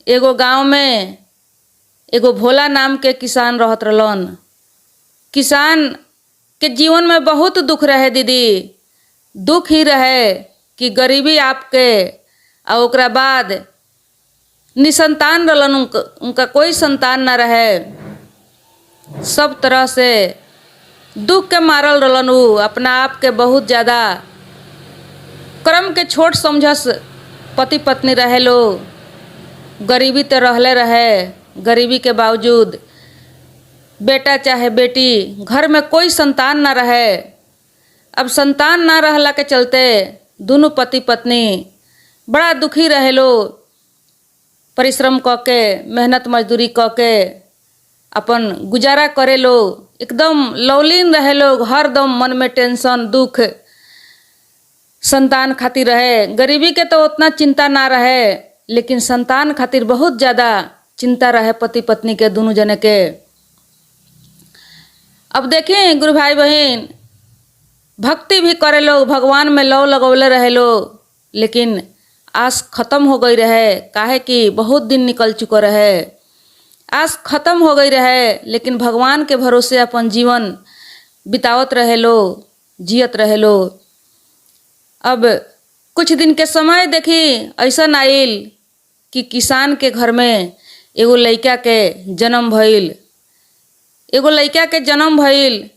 एगो गांव में एगो भोला नाम के किसान रहत रहलन। किसान के जीवन में बहुत दुख रहे दीदी। दुख ही रहे कि गरीबी आपके और ओकरा बाद निसंतान रहलन। उनका कोई संतान न रहे। सब तरह से दुख के मारल रहलन। उ अपना आप के बहुत ज़्यादा कर्म के छोट समझस पति पत्नी रहे लो। गरीबी तो रहले रहे। गरीबी के बावजूद बेटा चाहे बेटी घर में कोई संतान ना रहे। अब संतान ना रहला के चलते दोनों पति पत्नी बड़ा दुखी रहे लो। परिश्रम क के मेहनत मजदूरी क के अपन गुजारा करे लो। एकदम लौलीन रहे लोग। हर दम मन में टेंशन दुख संतान खातिर रहे। गरीबी के तो उतना चिंता ना रहे, लेकिन संतान खातिर बहुत ज़्यादा चिंता रहे पति पत्नी के दोनों जने के। अब देखें गुरु भाई बहन, भक्ति भी करे लो, भगवान में लौ लगौले रहे लो, लेकिन आस खत्म हो गई रहे। काहे कि बहुत दिन निकल चुका रहे। आस खत्म हो गई रहे, लेकिन भगवान के भरोसे अपन जीवन बितावत रहे लो, जियत रहे लो। अब कुछ दिन के समय देखी ऐसा आइल कि किसान के घर में एगो लड़का के जन्म भइल। एगो लड़का के जन्म भइल।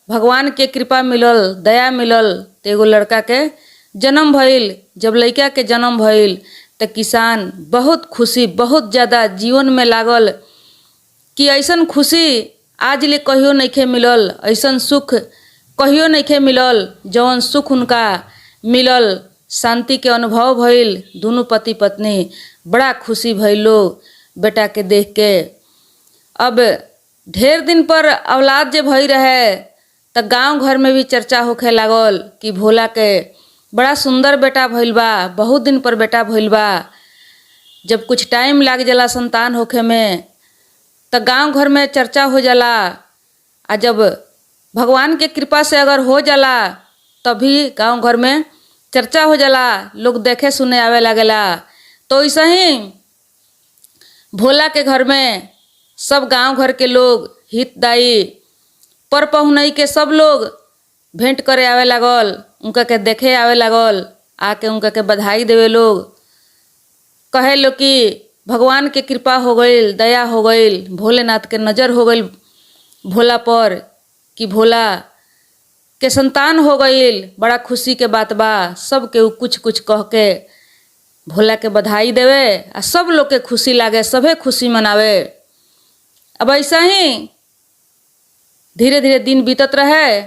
भगवान के कृपा मिलल, दया मिलल तो एगो लड़का के जन्म भइल। जब लड़का के जन्म भइल तो किसान बहुत खुशी, बहुत ज़्यादा जीवन में लागल कि ऐसन खुशी आज ले कहियो नइखे मिलल। ऐसन सुख कहियो नइखे मिलल जौन सुख उनका मिलल। शांति के अनुभव भइल। दोनों पति पत्नी बड़ा खुशी भइलो बेटा के देख के। अब ढेर दिन पर औलाद जे भई रहे तो गांव घर में भी चर्चा होखे लागल कि भोला के बड़ा सुंदर बेटा भइल बा, बहुत दिन पर बेटा भइल बा। जब कुछ टाइम लाग जाला संतान होखे में तो गांव घर में चर्चा हो जाला। आ जब भगवान के कृपा से अगर हो जाला तभी गांव घर में चर्चा हो जाला, लोग देखे सुने आवे लागेला। तो ऐसे ही भोला के घर में सब गांव घर के लोग, हितदाई पर पहुनई के सब लोग भेंट करे आवे लागल, उनका के देखे आवे लागल। आके उनका के बधाई देवे लोग, कहे लो कि भगवान के कृपा हो गई, दया हो गई, भोलेनाथ के नज़र हो गई भोला पर कि भोला के संतान हो गई। बड़ा खुशी के बात बा। सब के कुछ कुछ कह के भोला के बधाई देवे आ सब लोग के खुशी लागे, सभे खुशी मनावे। अब ऐसा ही धीरे धीरे दिन बीतत रहे।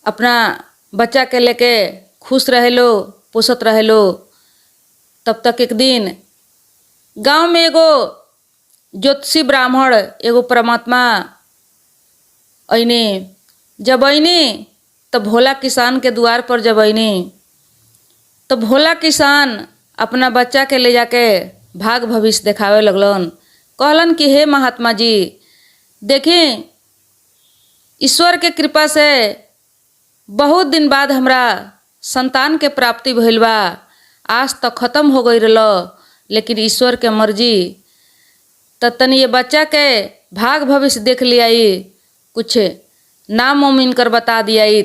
अपना बच्चा के लेके खुश रहे लो, पोसत रहे लो। तब तक एक दिन गांव में एगो ज्योतिषी ब्राह्मण, एगो परमात्मा अइनी। जब अइनी तो भोला किसान के द्वार पर जब अइनी तो भोला किसान अपना बच्चा के ले जाके भाग भविष्य देखावे लगलन। कहलन कि हे महात्मा जी, देखें ईश्वर के कृपा से बहुत दिन बाद हमरा संतान के प्राप्ति भइल बा। आज तक खत्म हो गई रलो, लेकिन ईश्वर के मर्जी तो तनी ये बच्चा के भाग भविष्य देख लियाई, कुछ नाम उम इनकर बता दियाई।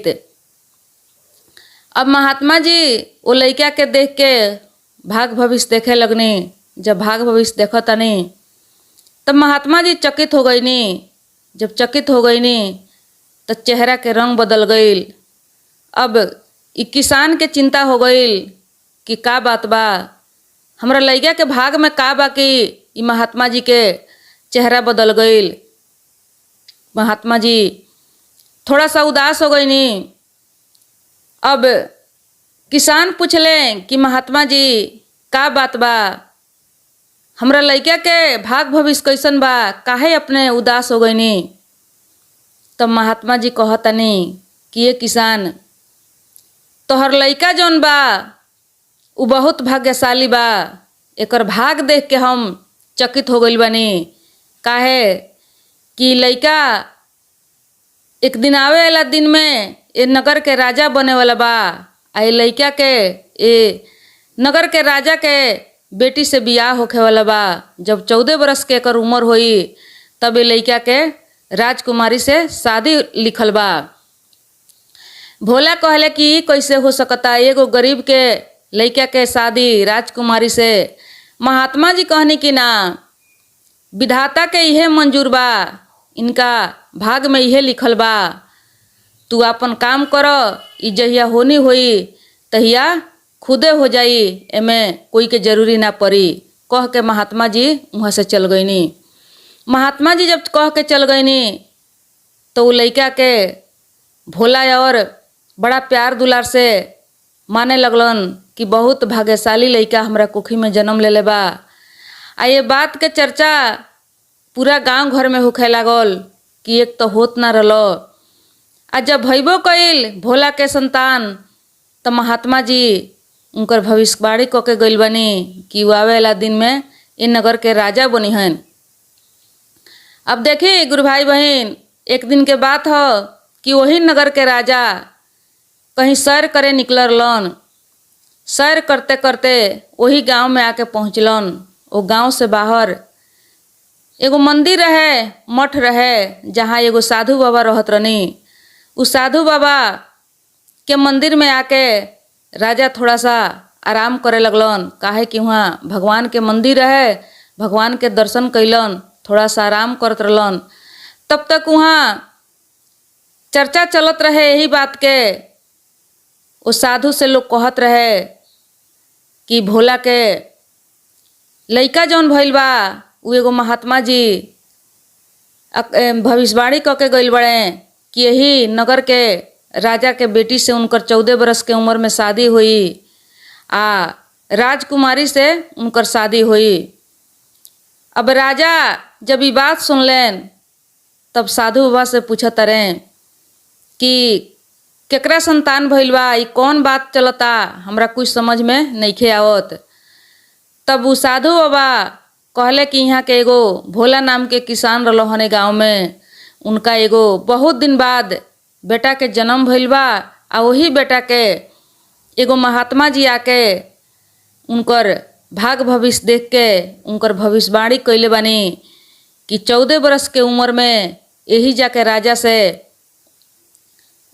अब महात्मा जी वो लड़का के देख के भाग भविष्य देखे लगनी। जब भाग भविष्य देखो तनी तब महात्मा जी चकित हो गई नी। जब चकित हो गई नी तो चेहरा के रंग बदल गई। अब ई किसान के चिंता हो गई कि का बात बा, हमरा लड़का के भाग में का बा कि ई महात्मा जी के चेहरा बदल गई। महात्मा जी थोड़ा सा उदास हो गई नी। अब किसान पूछले कि महात्मा जी का बात बा, हमरा लड़का के भाग भविष्य कैसन बा, काहे अपने उदास हो गई नी। तब महात्मा जी कहतनी कि ये किसान, तोहर लड़का जौन बा उ बहुत भाग्यशाली बा। एकर भाग देख के हम चकित हो गइल बानी। काहे कि लड़का एक दिन आवे वाला दिन में ये नगर के राजा बने वाला बा। आ ये लड़का के ये नगर के राजा के बेटी से बियाह होखे वाला बा। जब 14 बरस के एकर उम्र होई तब ए लइका के राजकुमारी से शादी लिखल बा। भोला कहले कि कैसे हो सकता एगो गरीब के लइका के शादी राजकुमारी से। महात्मा जी कहनी कि ना, विधाता के इहे मंजूर बा, इनका भाग में इहे लिखल बा। तू अपन काम कर, ई जहिया होनी होई तहिया खुदे हो जाई, एमे कोई के जरूरी ना पड़ी। कह के महात्मा जी वहाँ से चल गईनी। महात्मा जी जब कह के चल गईनी तो वो लइका के भोला और बड़ा प्यार दुलार से माने लगलन कि बहुत भाग्यशाली लइका हमरा कुखी में जन्म लेले बा। आ ये बात के चर्चा पूरा गांव घर में होखे लागल कि एक तो होत ना रहलो। आ जब भइबो कइल भोला के संतान तो महात्मा जी उनकर भविष्यवाणी क के गइल बनी कि वो आवे वाला दिन में इन नगर के राजा बनी हन। अब देखी गुरु भाई बहन, एक दिन के बात हो कि वही नगर के राजा कहीं सैर करे निकललन। सैर करते करते वही गांव में आके पहुँचलन। वो गांव से बाहर एगो मंदिर रहे, मठ रहे, जहाँ एगो साधु बाबा रहत रहनी। उस साधु बाबा के मंदिर में आके राजा थोड़ा सा आराम करे लगलन। काहे कि वहाँ भगवान के मंदिर रहे, भगवान के दर्शन कैलन, थोड़ा सा आराम करत रहलन। तब तक वहाँ चर्चा चलत रहे यही बात के। वो साधु से लोग कहत रहे कि भोला के लइका जौन भइल बा उ एगो महात्मा जी भविष्यवाणी क के गइल बड़े कि यही नगर के राजा के बेटी से उनकर 14 बरस के उम्र में शादी हुई, आ राजकुमारी से उनकर शादी हुई। अब राजा जब ये बात सुन लें तब साधु बाबा से पूछत रहे कि केकरा संतान भइल बा, ई कौन बात चलता, हमरा कुछ समझ में नइखे आवत। तब वो साधु बाबा कहले कि यहाँ के एगो भोला नाम के किसान रहलो हने गाँव में, उनका एगो बहुत दिन बाद बेटा के जन्म भइल बा। आ वही बेटा के एगो महात्मा जी आके उनकर भाग भविष्य देख के उनकर भविष्यवाणी कैले बानी कि 14 बरस के उम्र में यही जाके राजा से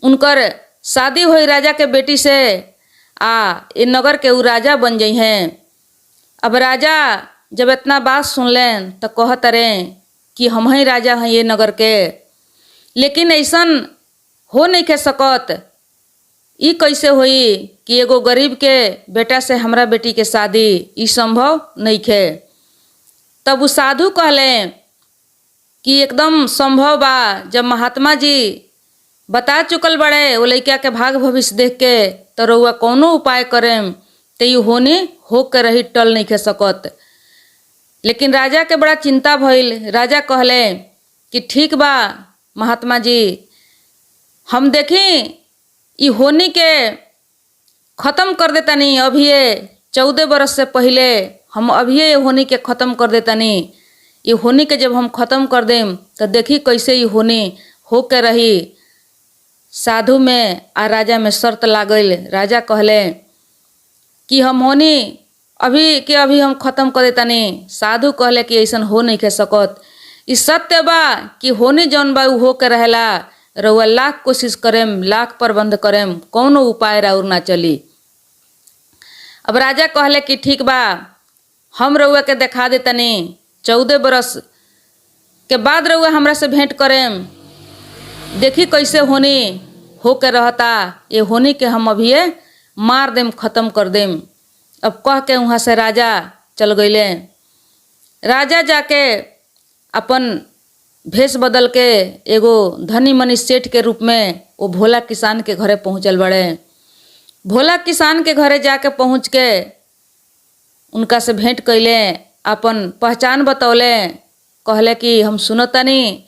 उनकर शादी हुई, राजा के बेटी से, आ ये नगर के उ राजा बन जाइ हैं। अब राजा जब इतना बात सुन लें तो कहत रहे कि हम ही राजा हैं ये नगर के, लेकिन ऐसन हो नहीं के सकत। ई कैसे हुई कि एगो गरीब के बेटा से हमरा बेटी के शादी, ई संभव नहीं खे। तब वो साधु कहले कि एकदम संभव बा। जब महात्मा जी बता चुकल बड़े वो लइका के भाग भविष्य देख के, तो रउआ कौनो उपाय करेम तो यू होनी हो के रही, टल नहीं खे सकत। लेकिन राजा के बड़ा चिंता भइल। राजा कहले कि ठीक बा महात्मा जी, हम देखी ई होनी के ख़त्म कर देतानी। अभिये 14 बरस से पहले हम अभिये ये होनी के ख़त्म कर देतानी। ये होनी के जब हम ख़त्म कर देम तो देखी कैसे ये होनी हो के रही। साधु में आ राजा में शर्त लागल। राजा कहले कि हम होनी अभी के अभी हम ख़त्म कर देतानी। साधु कहले कि ऐसन हो नहीं के सकत। ई सत्य बा कि होनी जौन बा उ हो के रहेला। रउआ लाख कोशिश करेम, लाख प्रबंध करेम, कौनो उपाय राउर ना चली। अब राजा कहले कि ठीक बा, हम रउआ के देखा देतनी। 14 बरस के बाद रउआ हमरा से भेंट करेम, देखी कैसे होनी हो के रहता। ये होनी के हम अभिये मार देम, ख़त्म कर देम। अब कह के वहाँ से राजा चल गईले। राजा जाके अपन भेष बदल के एगो धनी मनी सेठ के रूप में वो भोला किसान के घरे पहुँचल बड़े। भोला किसान के घरे जाके पहुँच के उनका से भेंट कैले, अपन पहचान बतौले। कहले कि हम सुनतानी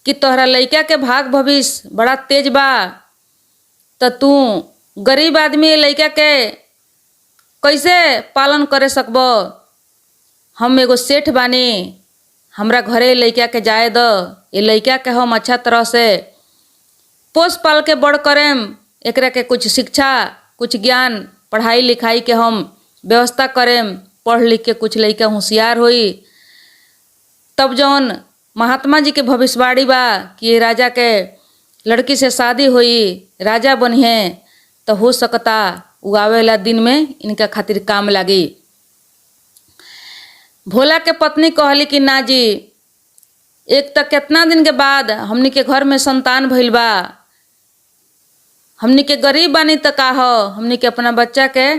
कि तोहरा लइका के भाग भविष्य बड़ा तेज बा, तो तू गरीब आदमी लइका के कैसे पालन करे सकबो। हम एगो सेठ बानी, हमरा घरे लइका के जाए द। ये लइका के हम अच्छा तरह से पोस पाल के बड़ करेम। एकरा के कुछ शिक्षा, कुछ ज्ञान, पढ़ाई लिखाई के हम व्यवस्था करेम, पढ़ लिख के कुछ लइका होशियार होई, तब जौन महात्मा जी के भविष्यवाणी बा कि ये राजा के लड़की से शादी हुई, राजा बनिहे, तो हो सकता उ आवे वाला दिन में इनका खातिर काम लागी। भोला के पत्नी कहली कि ना जी, एक तक कितना दिन के बाद हमनी के घर में संतान भइल बा, हमनी के गरीब बानी त का हो, हमनी के अपना बच्चा के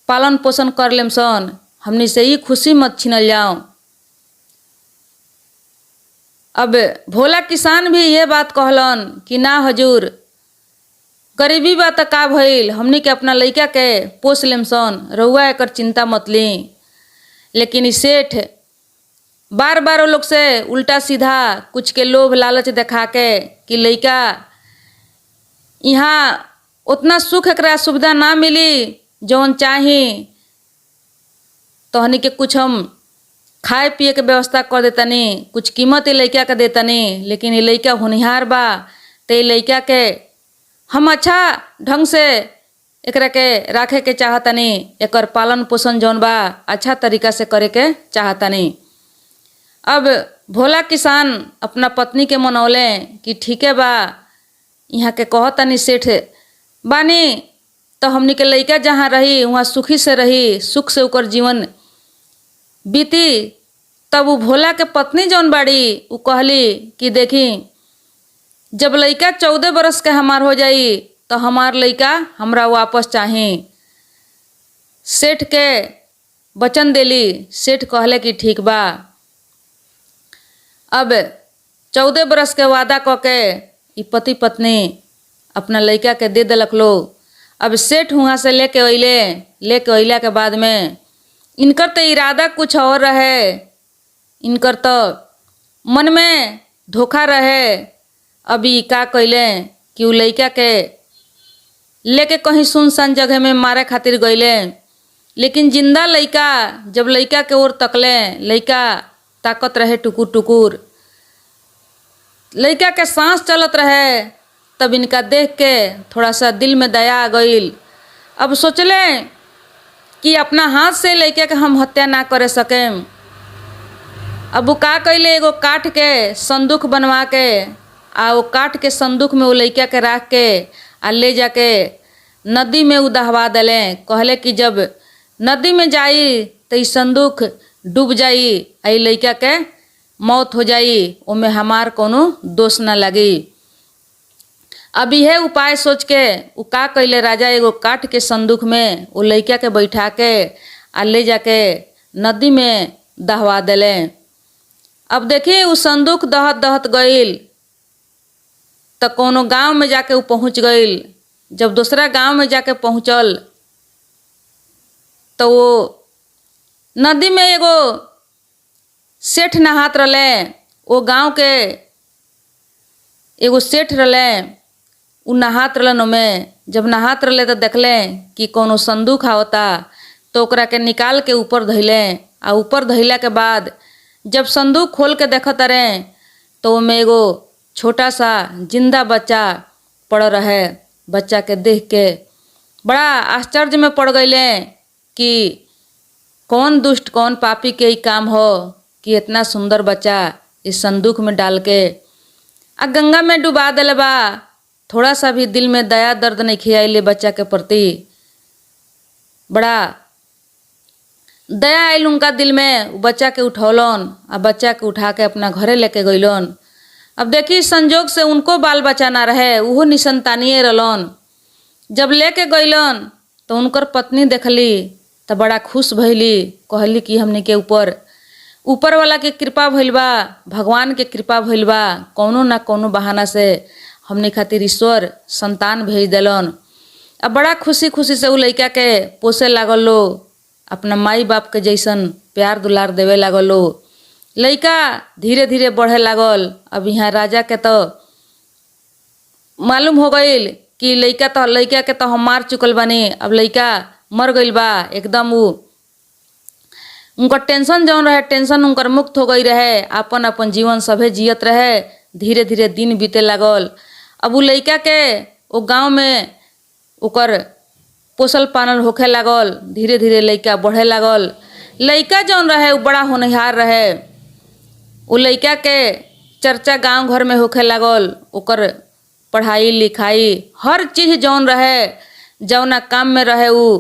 पालन पोषण कर लेम सन, हमनी से ही खुशी मत छीनल जाओ। अब भोला किसान भी ये बात कहलन कि ना हजूर, गरीबी बा त का भइल, हमनी के अपना लइका के पोस लेम सन, रउआ एकर चिंता मत ली। लेकिन इस सेठ बार बार वो लोग से उल्टा सीधा कुछ के लोभ लालच देखा के कि लइका यहाँ उतना सुख एकरा सुविधा ना मिली जौन चाही, तो हनी के कुछ हम खाए पिए के व्यवस्था कर देतनी, कुछ कीमत ये लइका के देतनी, लेकिन ये लइका होनिहार बा तो ये लइका के हम अच्छा ढंग से एकरा के राखे के चाहतनी, एकर पालन पोषण जौन बा अच्छा तरीका से करे के चाहतनी। अब भोला किसान अपना पत्नी के मनौले कि ठीक है बा, यहाँ के कहतनी सेठ बानी तो हमनी के लइका जहाँ रही वहाँ सुखी से रही, सुख से ओकर जीवन बीती। तब वो भोला के पत्नी जौन बाड़ी वो कहली कि देखी, जब लइका 14 बरस के हमार हो जाई तो हमार लइका हमरा वापस चाही। सेठ के वचन देली, सेठ कहले कि ठीक बा। अब 14 बरस के वादा क के ई पति पत्नी अपना लइका के दे दिलक लो। अब सेठ वहाँ से लेके अइला के बाद में इनकर तो इरादा कुछ और रहे, इनकर तो मन में धोखा रहे। अभी का कइले कि उ लइका के लेके कहीं सुनसान जगह में मारे खातिर गइले, लेकिन जिंदा लइका जब लइका के ओर तकले, लइका ताकत रहे टुकुर टुकुर, लइका के सांस चलत रहे। तब इनका देख के थोड़ा सा दिल में दया आ गइल। अब सोचले कि अपना हाथ से लइका के हम हत्या ना करे सकें। अब वो का कइले, एगो काठ के संदूक बनवा के आ वो काठ के संदूक में वो लइका के रख के आ ले जाके नदी में उदहवा दिले। कहले कि जब नदी में जाई तो ई संदूक डूब जाई, आ लइका के मौत हो जाई, ओमे हमार कोनो दोष ना लगी। अब यह उपाय सोच के उ का कइले, राजा एगो काठ के संदूक में वो लइका के बैठा के आ ले जाके नदी में दहवा दिले। अब देखिए उ संदूक दहत दहत गइल तो कोनो गांव में जाके उ पहुँच गइल। जब दूसरा गांव में जाके पहुँचल तो वो नदी में एगो सेठ नहात रहले। वो गांव के एगो सेठ रहले, उ नहात रहलन। ओमें जब नहात रहले तो देखले कि कोनो संदूक आवता, तो ओकरा के निकाल के ऊपर धइले। आ ऊपर धइला के बाद जब संदूक खोल के देखत रहे तो ओमें एगो छोटा सा जिंदा बच्चा पड़ रहे। बच्चा के देख के बड़ा आश्चर्य में पड़ गइले कि कौन दुष्ट कौन पापी के ही काम हो कि इतना सुंदर बच्चा इस संदूक में डाल के आ गंगा में डुबा दिले बा। थोड़ा सा भी दिल में दया दर्द नहीं खियाइले बच्चा के प्रति। बड़ा दया आयल उनका दिल में। बच्चा के उठौलन आ बच्चा के उठा के अपना घरे लेके गइलन। अब देखी संजोग से उनको बाल बच्चा ना रहे, उहो निसंतानिए रहलन। जब लेके गइलन तो उनकर पत्नी देखली तो बड़ा खुश भइली। कहली कि हमने के ऊपर वाला के कृपा भइल बा, भगवान के कृपा भइल बा, कौनो ना कौनो बहाना से हमने खातिर ईश्वर संतान भेज दिलन। अब बड़ा खुशी खुशी से उ लइका के पोसे लागल लो, अपना माई बाप के जैसन प्यार दुलार देवे लागल लो। लइका धीरे धीरे बढ़े लागल। अब यहाँ राजा के तो मालूम हो गइल कि लइका के तो हम मार चुकल बानी, अब लइका मर गइल बा। एकदम उनकर टेंशन जौन रहे, टेंशन उनकर मुक्त हो गई रहे। अपन अपन जीवन सभे जियत रहे। धीरे धीरे दिन बीते लागल। अब उ लइका के वो गांव में ओकर पोसल पानल होखे लागल। धीरे धीरे लइका बढ़े लागल। लइका जौन रहे उ बड़ा होनहार रहे। उ लइका के चर्चा गांव घर में होखे लागल। ओकर पढ़ाई लिखाई हर चीज़ जौन रहे, जौना काम में रहे, उ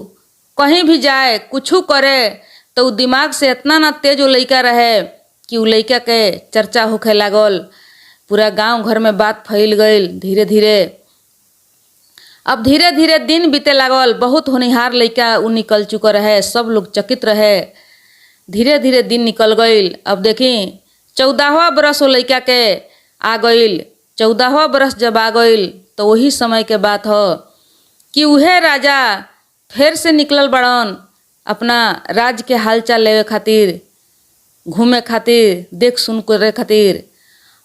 कहीं भी जाए कुछ करे तो उ दिमाग से इतना ना तेज उ लइका रहे कि उ लइका के चर्चा होखे लागल। पूरा गांव घर में बात फैल गईल। धीरे धीरे अब धीरे धीरे दिन बीते लागल। बहुत होनहार लइका उ निकल चुका रहे। सब लोग चकित रहे। धीरे धीरे दिन निकल गईल। अब देखी 14वां बरस वो लइका के आ गईल। 14वां बरस जब आ गईल तो वही समय के बात हो कि उहे राजा फिर से निकलल बड़न अपना राज्य के हालचाल लेवे खातिर, घूमे खातिर, देख सुन करे खातिर।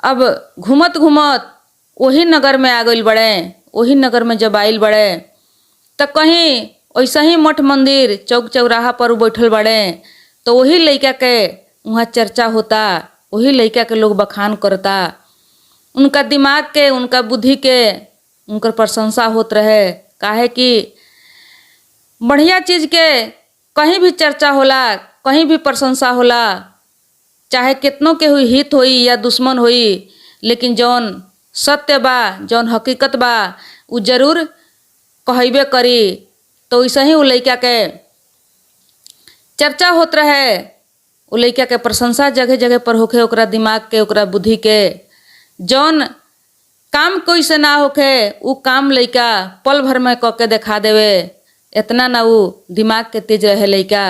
अब घूमत घूमत वही नगर में आ गईल बड़े। वही नगर में जब आइल बड़े तो कहीं वैसा ही मठ मंदिर चौक चौराहा पर बैठल बड़े तो वही लइका के वहाँ चर्चा होता। वही लइका के लोग बखान करता। उनका दिमाग के, उनका बुद्धि के, उनकर प्रशंसा होत रहे। काहे कि बढ़िया चीज़ के कहीं भी चर्चा होला, कहीं भी प्रशंसा होला, चाहे कितनों के हुई हित होई या दुश्मन होई, लेकिन जौन सत्य बा, जौन हकीकत बा, उ जरूर कहबे करी। तो वैसे ही उ लइका के चर्चा होत रहे। उ लइका के प्रशंसा जगह जगह पर होखे। ओकरा दिमाग के, ओकरा बुद्धि के। जौन काम कोई से ना होखे उ काम लइका पल भर में क के दिखा देवे। इतना ना उ दिमाग के तेज रहे लइका।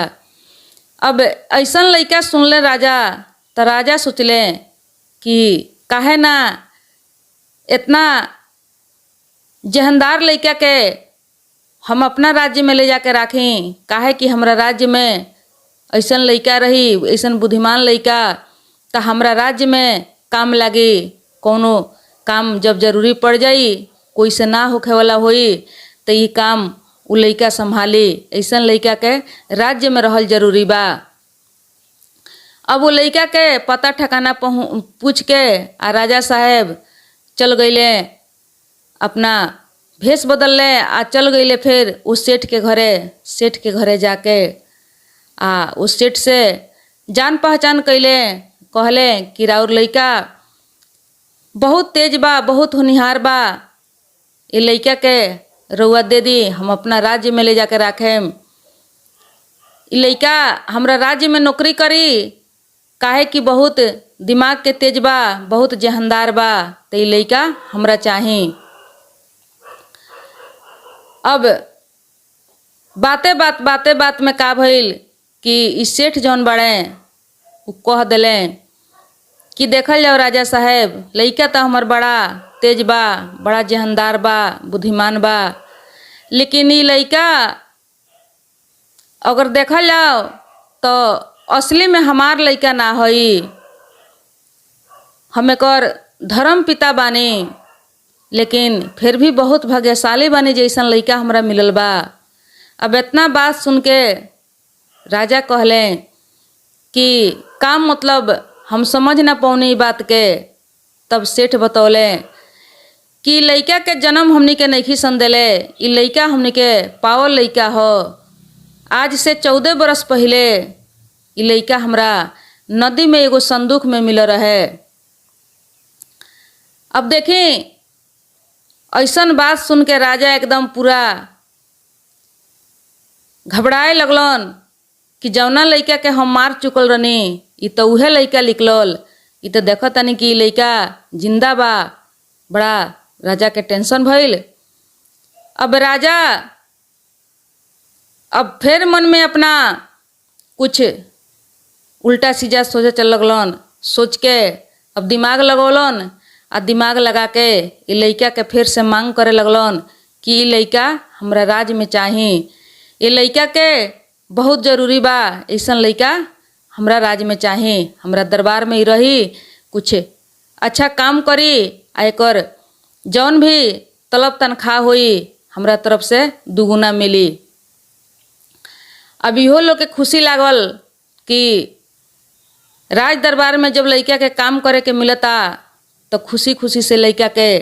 अब ऐसन लइका सुनले राजा तो राजा सोचले कि काहे ना इतना जहनदार लइका के हम अपना राज्य में ले जाके राखी। काहे कि हमरा राज्य में ऐसन लइका रही, ऐसन बुद्धिमान लइका तो हमरा राज्य में काम लागी। कोनो काम जब जरूरी पड़ जाई, कोई से ना होखे वाला होई तो ये काम उ लइका संभाली। ऐसन लइका के राज्य में रहल जरूरी बा। अब वो लइका के पता ठिकाना पूछ के आ राजा साहेब चल गईले, अपना भेष बदल ले आ चल गईले फिर उस सेठ के घरे। सेठ के घरे जाके आ उस सेठ से जान पहचान कैले। कहले कि राउर लइका बहुत तेज बा, बहुत होनहार बा। ये लइका के रउआ दे दी, हम अपना राज्य में ले जाके राखेम। ये लइका हमरा राज्य में नौकरी करी। काहे कि बहुत दिमाग के तेज बा, बहुत जहनदार बा। तो ये लइका हमरा चाही। अब बाते बात में का भइल कि इस सेठ जौन बड़े उ कह दिले कि देखल जाओ राजा साहेब, लइका तो हमर बड़ा तेज बा, बड़ा जहनदार बा, बुद्धिमान बा, लेकिन ये लइका अगर देखल जाओ तो असली में हमार लइका ना हई। हम एकर धर्म पिता बानी, लेकिन फिर भी बहुत भाग्यशाली बानी जैसन लइका हमरा मिलल बा। अब इतना बात सुन के राजा कहले कि काम मतलब हम समझ ना पौनी बात के। तब सेठ बतौले कि लइका के जन्म हमनी के नइखी सन देले। ई लइका हमनी के पावल लइका हो। आज से 14 बरस पहले ई लइका हमरा नदी में एगो संदूक में मिल रहे। अब देखी ऐसन बात सुन के राजा एकदम पूरा घबराए लगलन कि जौना लइका के हम मार चुकल रहनी ई तो उहे लइका निकलल। ई तो देखत तनी कि लइका जिंदा बा। बड़ा राजा के टेंशन भइल। अब राजा अब फिर मन में अपना कुछ उल्टा सीधा सोचे चल लगलन। सोच के अब दिमाग लगौलन आ दिमाग लगा के ई लइका के फिर से मांग करे लगलन कि ई लइका हमरा राज्य में चाही। ये लइका के बहुत जरूरी बा। ऐसन लइका हमरा राज्य में चाही, हमरा दरबार में ही रही, कुछ अच्छा काम करी आ एकर जौन भी तलब तनख्वाह होई हमरा तरफ से दुगुना मिली। अब इहो लोग के खुशी लागल कि राज दरबार में जब लइका के काम करे के मिलता तो खुशी खुशी से लइका के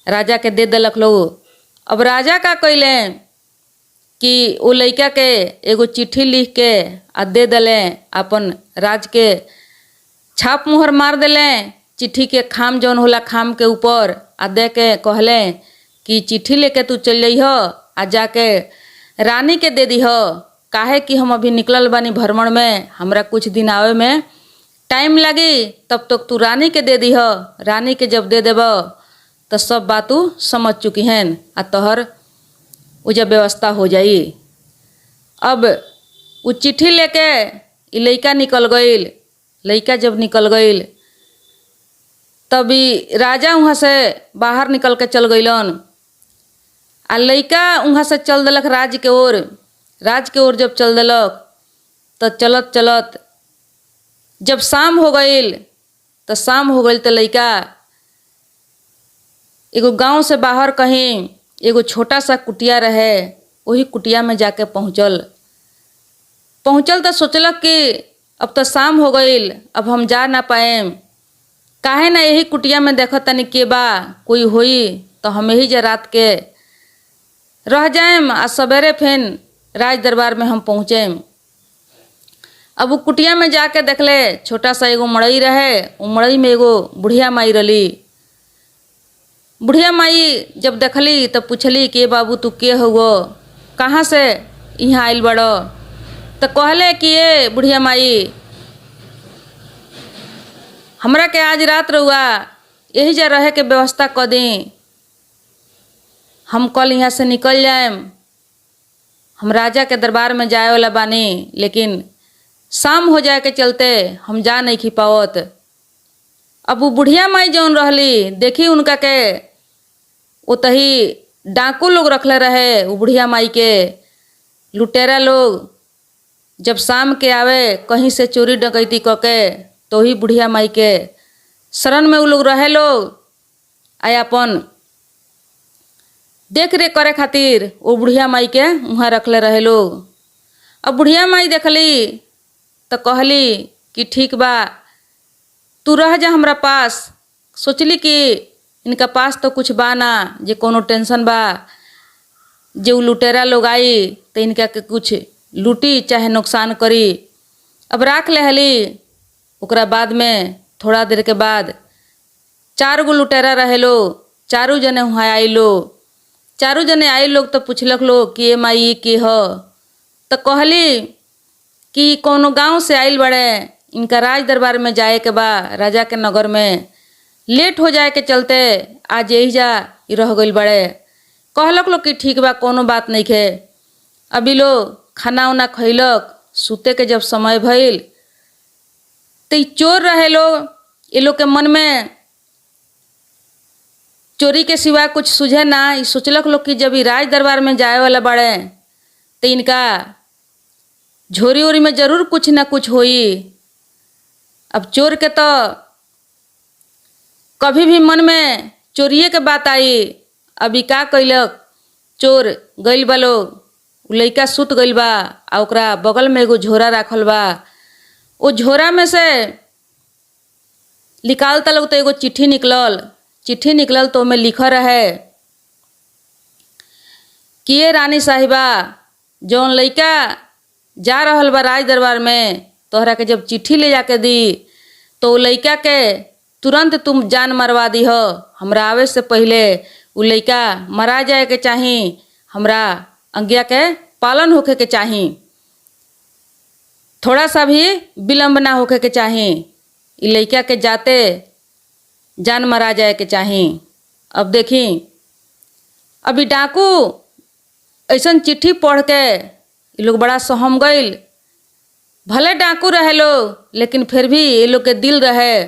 राजा के दे देलक लोग। अब राजा का कैले कि वो लड़का के एगो चिट्ठी लिख के आ दे दिले, अपन राज के छाप मुहर मार दिले चिट्ठी के खाम जौन होला खाम के ऊपर, आ दे के कहले कि चिट्ठी लेके तू चल जइह आ जाके रानी के दे दीह, काहे कि हम अभी निकलल बानी भ्रमण में, हमरा कुछ दिन आवे में टाइम लगी, तब तक तू रानी के दे दीह। रानी के जब दे देब तो सब बात तू समझ चुकी हैं आ तोहर वो जब व्यवस्था हो जाई। अब वो चिट्ठी लेके ई लड़का निकल गईल। लड़का जब निकल गईल तभी राजा वहाँ से बाहर निकल के चल गईलन आ लड़का वहाँ से चल दिलक राज के ओर। राज के ओर जब चल दिलक तो चलत चलत जब शाम हो गईल तो लड़का एगो गांव से बाहर कहीं एगो छोटा सा कुटिया रहे, वही कुटिया में जाके पहुँचल तो सोचलक कि अब तो शाम हो गईल, अब हम जा ना पाएम, काहे ना यही कुटिया में देखत तनी के बा, कोई होई तो हम यही जा रात के रह जाएम आ सवेरे फिर राज दरबार में हम पहुँचेम। अब वो कुटिया में जाके देखले छोटा सा एगो मड़ई रहे, वो मड़ई में एगो बुढ़िया माई रली। बुढ़िया माई जब देखली तब पूछली कि बाबू तू के हुआ, कहाँ से यहाँ आइल बड़ो, तो कहले कि ये बुढ़िया माई हमरा के आज रात रहुआ यही जा रहे के व्यवस्था कर दी, हम कल यहाँ से निकल जाएम, हम राजा के दरबार में जाए वाला बानी, लेकिन शाम हो जाए के चलते हम जा नहीं खी पावत। अब वो बुढ़िया माई जौन रहली देखी उनका के तही डाकू लोग रखले रहे, वो बुढ़िया माई के लुटेरा लोग जब शाम के आवे कहीं से चोरी डकैती करके तो ही बुढ़िया माई के शरण में वो लोग रहे लोग आया अपन देख रेख करे खातिर वो बुढ़िया माई के वहाँ रखले रहे लोग। अब बुढ़िया माई देखली तो कहली कि ठीक बा तू रह जा हमरा पास। सोचली कि इनका पास तो कुछ बा ना, जे कोनो टेंशन बा, जे उ लुटेरा लोग आई तो इनका के कुछ लूटी चाहे नुकसान करी। अब राख ले हली। ओकरा बाद में थोड़ा देर के बाद 4 गो लुटेरा रहे लो, चारू जने वहाँ आई लो। चारू जने आई लोग तो पूछलक लोग कि ये माई के ह, तो कहली कि कोनो गांव से आइल बड़े, इनका राज दरबार में जाए के बा, राजा के नगर में लेट हो जाए के चलते आज यही जा रह गइल बड़े। कहलक लोग कि ठीक बा कोनो बात नहीं खे। अभी लोग खाना उना खैलक, सूते के जब समय भइल तो ई चोर रहे लोग, ये लोग के मन में चोरी के सिवा कुछ सूझे ना। ई सोचलक लोग कि जब ई राज दरबार में जाए वाला बड़े तो इनका झोरी ओरी में जरूर कुछ ना कुछ होई। अब चोर के तो कभी भी मन में चोरिए के बात आई। अभी का कैलक, चोर गइल बा लोग, लइका सुत गइल बा आ ओकरा बगल में एगो झोरा राखल बा। वो झोरा में से निकालता लोग तो एगो चिट्ठी निकलल तो ओमे लिखल रहे कि ये रानी साहिबा, जौन लइका जा रहल बा राज दरबार में, तोहरा के जब चिट्ठी ले जाके दी तो लइका के तुरंत तुम जान मरवा दी हो। हमरा आवे से पहले उ लइका मरा जाए के चाही, हमरा आज्ञा के पालन होके के चाही, थोड़ा सा भी विलम्ब ना होके के चाही। इ लइका के जाते जान मरा जाए के चाही। अब देखी अभी डाकू ऐसन चिट्ठी पढ़ के ये लोग बड़ा सहम गइल। भले डाकू रहे लोग लेकिन फिर भी ये लोग के दिल रहे।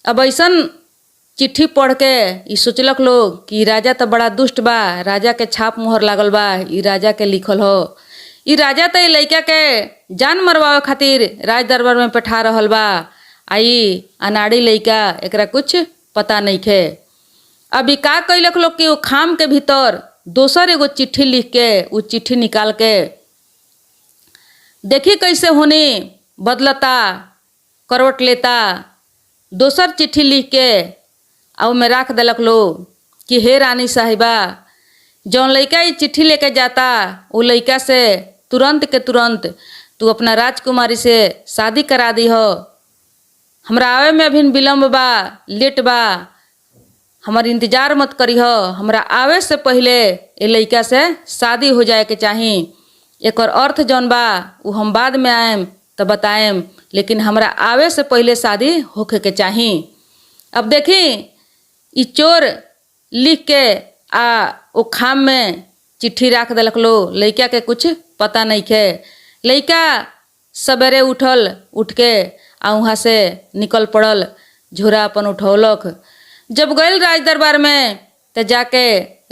अब ऐसन चिट्ठी पढ़ के ये सोचलक लोग कि राजा तो बड़ा दुष्ट बा, राजा के छाप मुहर लागल बा, ई राजा के लिखल हो। ई राजा तो लइका के जान मरवावे खातिर राज दरबार में बैठा रहल बा। आई अनाड़ी लइका, एकरा कुछ पता नहीं खे। अभी का कैलक लोग कि वो खाम के भीतर दोसर एगो चिट्ठी लिख के वो चिट्ठी निकाल के देखी कैसे होनी बदलता, करवट लेता। दोसर चिट्ठी लिख के और में राख दिलक लोग कि हे रानी साहिबा, जौन लड़का ये चिट्ठी लेके जाता वो लड़का से तुरंत के तुरंत तू अपना राजकुमारी से शादी करा दी हो। हमरा आवे में अभी विलम्ब बा, लेट बा, हमार इंतजार मत करी हो। हमरा आवे से पहले ये लड़का से शादी हो जाए के चाही। एकर अर्थ जौन बा वो हम बाद में आएम तो बताएम, लेकिन हमरा आवे से पहले शादी होखे के चाही। अब देखी ई चोर लिख के वो खाम में चिट्ठी रख दिलक लो। लड़का के कुछ पता नहीं खे। लड़का सवेरे उठ के वहाँ से निकल पड़ल, झोरा अपन उठौलक। जब गए राज दरबार में तो जाके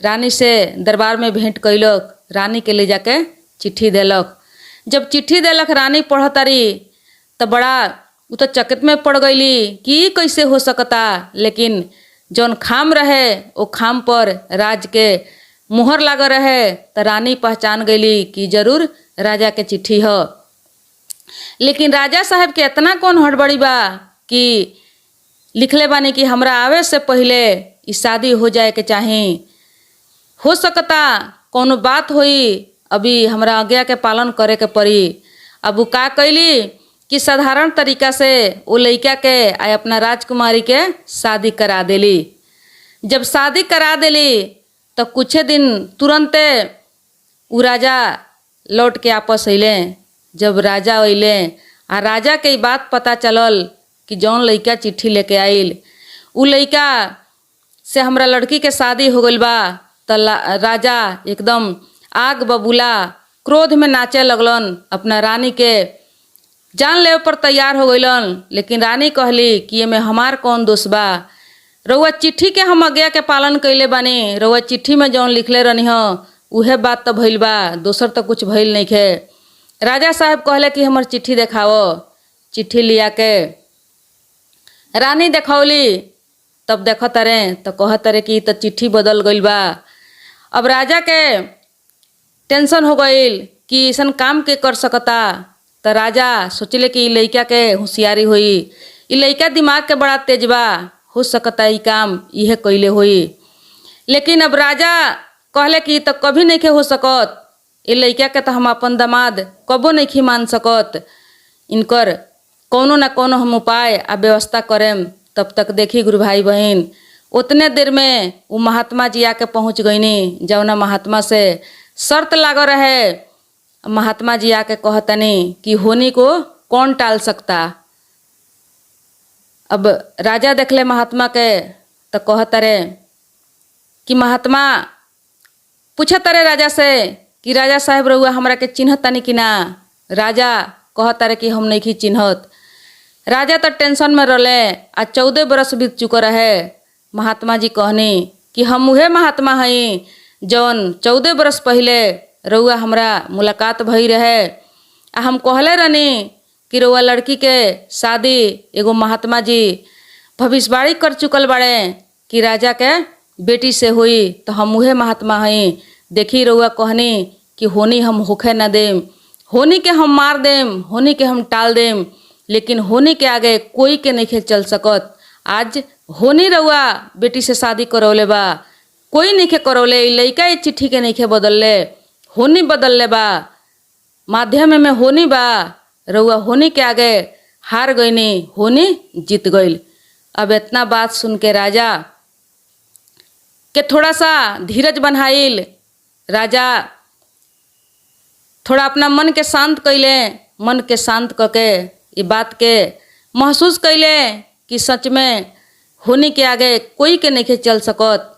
रानी से दरबार में भेंट कैलक। रानी के ले जाके चिट्ठी देलक। जब चिट्ठी देलक रानी पढ़तारी तो बड़ा वो तो चकित में पड़ गईली कि कैसे हो सकता। लेकिन जौन खाम रहे वो खाम पर राज के मुहर लग रहे तो रानी पहचान गईली कि जरूर राजा के चिट्ठी हो। लेकिन राजा साहब के इतना कौन हड़बड़ी बा कि लिखले बानी कि हमरा आवे से पहले ई शादी हो जाए के चाही। हो सकता कोनो बात होई, अभी हमरा आज्ञा के पालन करे के पड़ी। अब वो का कैली कि साधारण तरीका से वो लड़का के अपना राजकुमारी के शादी करा देली। जब शादी करा देली तो कुछ दिन तुरंते वो राजा लौट के आपस अइले। जब राजा अइले आ राजा के बात पता चलल कि जौन लड़का चिट्ठी लेके आइल उ लड़का से हमरा लड़की के शादी हो गइल बा, तो राजा एकदम आग बबूला क्रोध में नाचे लगलन। अपना रानी के जान ले पर तैयार हो गइलन। लेकिन रानी कहली कि ये में हमार कौन दोष बा। रउआ चिट्ठी के हम आज्ञा के पालन कैले बानी। रउआ चिट्ठी में जौन लिखले रहनी हो उहे बात तो भइल बा, दोसर तो कुछ भइल नहीं खे। राजा साहब कहले कि हमर चिट्ठी देखाओ। चिट्ठी लिया के रानी देखौली। तब देख तारे तो कह तारे कि तो चिट्ठी बदल गइल बा। अब राजा के टेंशन हो गइल कि ऐसन काम के कर सकता। तो राजा सोचले कि लड़का के होशियारी हुई, ई लड़का दिमाग के बड़ा तेज बा, हो सकता ई काम इहे कैले हुई। लेकिन अब राजा कहले कि तो कभी नहीं के हो सकत। ये लड़का के तो हम अपन दामाद कबो नहीं मान सकत। इनकर कोनो ना कोनो हम उपाय आ व्यवस्था करेम। तब तक देखी गुरु भाई बहन उतने देर में वो महात्मा जी आके पहुँच गईनी। जौना महात्मा से शर्त लागो रहे। महात्मा जी आके कहतनी कि होनी को कौन टाल सकता। अब राजा देखले महात्मा के तो कहतरे कि महात्मा पूछतरे राजा से कि राजा साहब रउआ हमरा के चिन्हत तनी कि ना। राजा कहतरे कि हम नहीं चिन्हत। राजा तो टेंशन में रहले आ 14 बरस बीत चुका रहे। महात्मा जी कहनी कि हम उहे महात्मा हई जौन 14 बरस पहले रउआ हमरा मुलाकात भई रहे। आ हम कहले रहनी कि रउआ लड़की के शादी एगो महात्मा जी भविष्यवाणी कर चुकल बाड़े कि राजा के बेटी से हुई। तो हम उहे महात्मा हई। देखी रउआ कहनी कि होनी हम होखे न देम, होनी के हम मार देम, होनी के हम टाल देम, लेकिन होनी के आगे कोई के नहीं चल सकत। आज होनी रउआ बेटी से शादी करौले बा, कोई नहीं करौले। लड़का ये चिट्ठी के नहीं बदलले, होनी बदलले बा। माध्यम में होनी बा, रउआ होनी के आगे हार गईनी, होनी जीत गईल। अब इतना बात सुन के राजा के थोड़ा सा धीरज बनाइल। राजा थोड़ा अपना मन के शांत कैले। मन के शांत करके ये बात के महसूस कैले कि सच में होनी के आगे कोई के नहीं चल सकत।